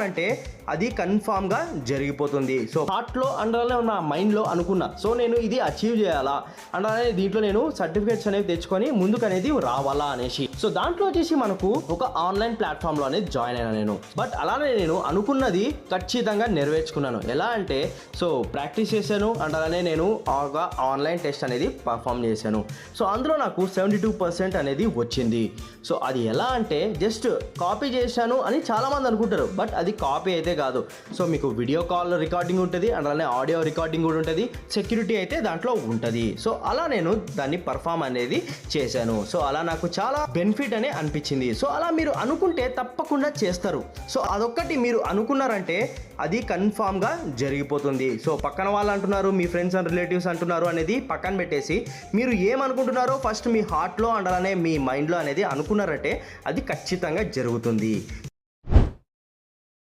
అంటే అది కన్ఫామ్గా జరిగిపోతుంది. సో హార్ట్లో అండర్లో ఉన్న మైండ్లో అనుకున్నా, సో నేను ఇది అచీవ్ చేయాలా అండ్ అలానే దీంట్లో నేను సర్టిఫికేట్స్ అనేవి తెచ్చుకొని ముందుకు అనేది రావాలా అనేసి. సో దాంట్లో వచ్చేసి మనకు ఒక ఆన్లైన్ ప్లాట్ఫామ్లో అనేది జాయిన్ అయినా నేను. బట్ అలానే నేను అనుకున్నది ఖచ్చితంగా నెరవేర్చుకున్నాను. ఎలా అంటే సో ప్రాక్టీస్ చేశాను అండ్ అలానే నేను ఒక ఆన్లైన్ టెస్ట్ అనేది పర్ఫామ్ చేశాను. సో అందులో నాకు 72% అనేది వచ్చింది. సో అది ఎలా అంటే జస్ట్ కాపీ చేశాను అని చాలామంది అనుకుంటారు, బట్ అది కాపీ అయితే కాదు. సో మీకు వీడియో కాల్ రికార్డింగ్ ఉంటుంది అండ్ అలానే ఆడియో రికార్డింగ్ కూడా ఉంటుంది, సెక్యూరిటీ అయితే దాంట్లో ఉంటుంది. సో అలా నేను దాన్ని పర్ఫామ్ అనేది చేశాను. సో అలా నాకు చాలా బెనిఫిట్ అనే అనిపించింది. సో అలా మీరు అనుకుంటే తప్పకుండా చేస్తారు. సో అదొక్కటి మీరు అనుకున్నారంటే అది కన్ఫామ్గా జరిగిపోతుంది. సో పక్కన వాళ్ళు అంటున్నారు, మీ ఫ్రెండ్స్ అండ్ రిలేటివ్స్ అంటున్నారు అనేది పక్కన పెట్టేసి మీరు ఏమనుకుంటున్నారో ఫస్ట్ మీ హార్ట్లో అండ్ అలానే మీ మైండ్లో అనేది అనుకున్నారంటే అది ఖచ్చితంగా జరుగుతుంది.